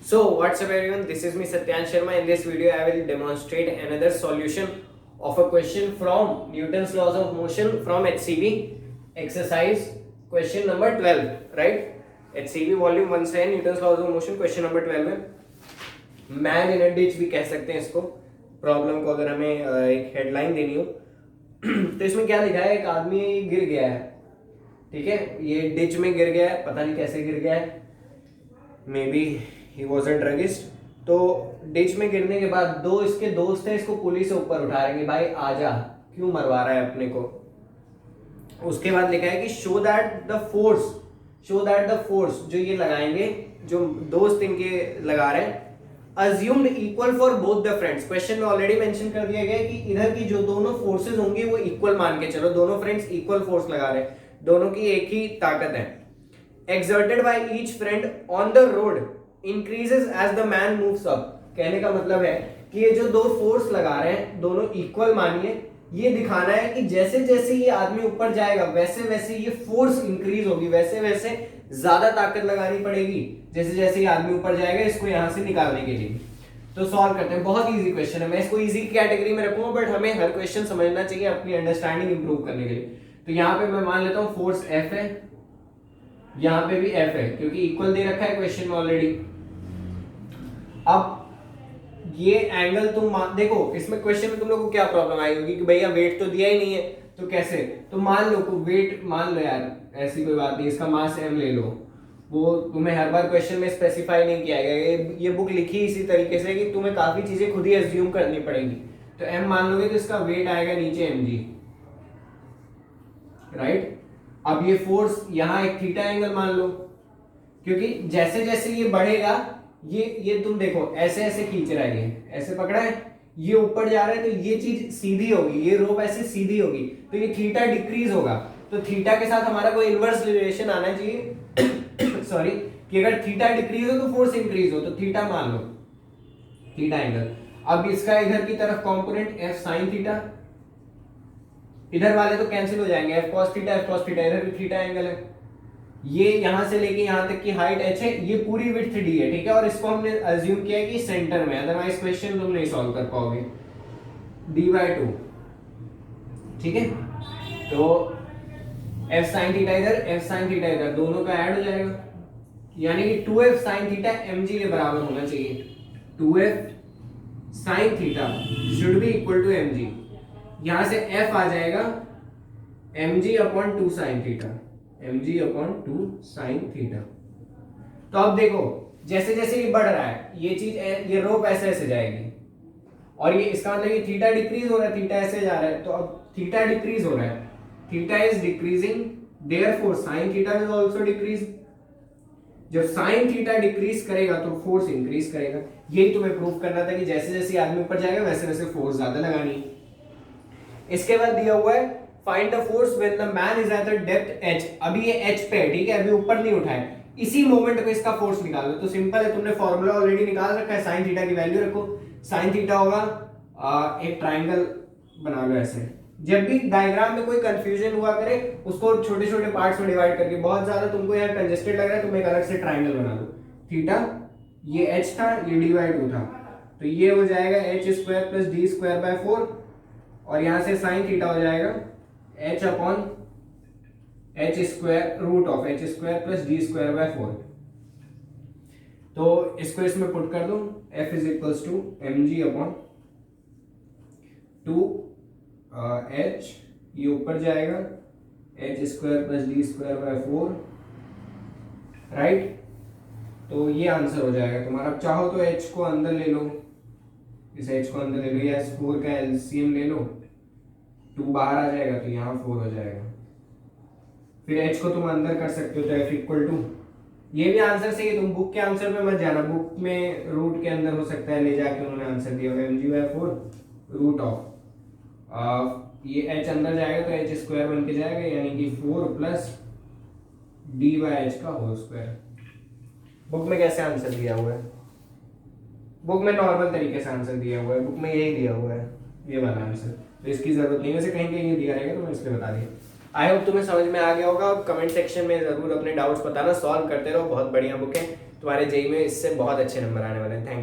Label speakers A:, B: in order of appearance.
A: So what's up everyone, this is me Satyan Sharma. In this video I will demonstrate another solution of a question from Newton's laws of motion from HCV exercise question number 12, right? HCV volume 1 से है Newton's laws of motion question number 12 में man in a ditch भी कह सकते हैं इसको, problem को अगर हमें एक हेडलाइन देनी हो तो इसमें क्या लिखा है, एक आदमी गिर गया है, ठीक है, ये डिच में गिर गया है, पता नहीं कैसे गिर गया है, may be he was a druggist. तो डिच में गिरने के बाद दो इसके दोस्त हैं, इसको पुलिस से ऊपर उठा रहे हैं, भाई आजा, क्यों मरवा रहा है अपने को। उसके बाद लिखा है कि शो दैट द फोर्स जो ये लगाएंगे, जो दोस्त इनके लगा रहे हैं, assumed equal for both the friends. Question में ऑलरेडी मेंशन कर दिया गया है कि इधर की जो दोनों फोर्सेस होंगी वो इक्वल मान के चलो, दोनों फ्रेंड्स इक्वल फोर्स लगा रहे हैं, दोनों की एक ही ताकत है। Exerted by each friend on the road increases as the man moves up. कहने का मतलब है कि ये जो दो फोर्स लगा रहे हैं दोनों इक्वल मानिए, ये दिखाना है कि जैसे जैसे ये आदमी ऊपर जाएगा वैसे वैसे ये फोर्स इंक्रीज होगी, वैसे वैसे ज्यादा ताकत लगानी पड़ेगी जैसे जैसे ये आदमी ऊपर जाएगा इसको यहां से निकालने के लिए। तो सॉल्व करते हैं, बहुत इजी क्वेश्चन है, मैं इसको इजी कैटेगरी में रखूंगा, बट हमें हर क्वेश्चन समझना चाहिए अपनी अंडरस्टैंडिंग इंप्रूव करने के लिए। तो यहाँ पे मैं मान लेता हूँ फोर्स एफ है, यहाँ पे भी एफ है क्योंकि इक्वल दे रखा है क्वेश्चन में ऑलरेडी। अब ये एंगल तुम देखो, इसमें क्वेश्चन में तुम लोग को क्या प्रॉब्लम आई होगी कि भैया वेट तो दिया ही नहीं है तो कैसे, तो मान लो वेट मान लो यार, ऐसी कोई बात नहीं, इसका मास m ले लो, वो तुम्हें हर बार क्वेश्चन में स्पेसिफाई नहीं किया गया, ये बुक लिखी इसी तरीके से कि तुम्हें काफी चीजें खुद ही एज्यूम करनी पड़ेगी। तो m मान लोगे तो इसका वेट आएगा नीचे mg, राइट। अब ये फोर्स यहाँ एक थीटा एंगल मान लो, क्योंकि जैसे जैसे ये बढ़ेगा ये तुम देखो ऐसे ऐसे खींच रहा है, ये ऐसे पकड़ा है, ये ऊपर जा रहा है, तो ये चीज सीधी होगी, ये रोप ऐसे सीधी होगी, तो ये थीटा डिक्रीज होगा। तो थीटा के साथ हमारा कोई इनवर्स रिलेशन आना चाहिए सॉरी, कि अगर थीटा डिक्रीज हो तो फोर्स इंक्रीज हो, तो थीटा मान लो, थीटा एंगल। अब इसका इधर की तरफ कंपोनेंट एफ साइन थीटा, इधर वाले तो कैंसिल हो जाएंगे, एफ कॉस थीटा, इधर भी थीटा एंगल है, ये यहां से लेके यहां तक की हाइट h है, ये पूरी विड्थ d है, ठीक है, और इसको हमने अज्यूम किया है कि सेंटर में, अदरवाइज क्वेश्चन तुम नहीं सॉल्व कर पाओगे। d/2, ठीक है, तो f sin थीटा इधर, f sin थीटा इधर, दोनों का ऐड हो जाएगा, यानी कि 2f sin थीटा mg के बराबर होना चाहिए। 2f sin theta should be equal to mg, यहां से f आ जाएगा mg/2 sin theta, mg/2 sin theta. तो अब देखो जैसे जैसे ये बढ़ रहा है ये चीज, ये रोप ऐसे ऐसे जाएगी, और ये इसका मतलब ये थीटा डिक्रीज हो रहा है, थीटा ऐसे जा रहा है, तो अब थीटा डिक्रीज हो रहा है, theta is decreasing, therefore sin theta will also decrease. जब sin थीटा डिक्रीज करेगा तो फोर्स इंक्रीज करेगा, यही तुम्हें प्रूव करना था कि जैसे जैसे आदमी ऊपर जाएगा वैसे वैसे फोर्स ज्यादा लगानी है। इसके बाद दिया हुआ है find the force when the man is at the depth h। अभी ये h पे है, ठीक है, अभी ऊपर नहीं उठाए, इसी मोमेंट पे इसका फोर्स निकाल लो। तो सिंपल है, तुमने फार्मूला ऑलरेडी निकाल रखा है, sin थीटा की वैल्यू रखो, sin थीटा होगा एक ट्रायंगल बना लो ऐसे। जब भी डायग्राम में कोई कंफ्यूजन हुआ करे उसको छोटे छोटे पार्ट्स में डिवाइड करके, बहुत ज्यादा तुमको यहाँ कंजेस्टेड लग रहा है, तुम एक अलग से ट्रायंगल बना लो। थीटा ये h था, ये d/2 था, तो ये हो जाएगा h² + d²/4, और यहाँ से sin थीटा हो जाएगा h/h² + d²/4। तो इसको इसमें पुट कर दो, f = mg/2 h, ये ऊपर जाएगा h² + d²/4, राइट। तो ये आंसर हो जाएगा तुम्हारा। अब चाहो तो h को अंदर ले लो, इस h को अंदर ले लो, या इस 4 का एलसीएम ले लो, 2 बाहर आ जाएगा तो यहाँ 4 हो जाएगा, फिर h को तुम अंदर कर सकते हो, तो f = ये भी आंसर सही है, तुम बुक के आंसर में मत जाना, बुक में रूट के अंदर हो सकता है ले जाके उन्होंने आंसर दिया होगा, mg/4 रूट ऑफ ये h अंदर जाएगा तो h² बन के जाएगा, यानी कि 4 + d/h²। बुक में कैसे आंसर दिया हुआ है, बुक में नॉर्मल तरीके से आंसर दिया हुआ है, बुक में यही दिया हुआ है, ये वाला आंसर, तो इसकी जरूरत नहीं है, वैसे कहीं कहीं दिया रहेगा तो मैं इसलिए बता दिया। आई होप तुम्हें समझ में आ गया होगा। कमेंट सेक्शन में जरूर अपने डाउट्स बताना, सॉल्व करते रहो, बहुत बढ़िया बुक है। तुम्हारे जेई में इससे बहुत अच्छे नंबर आने वाले हैं। थैंक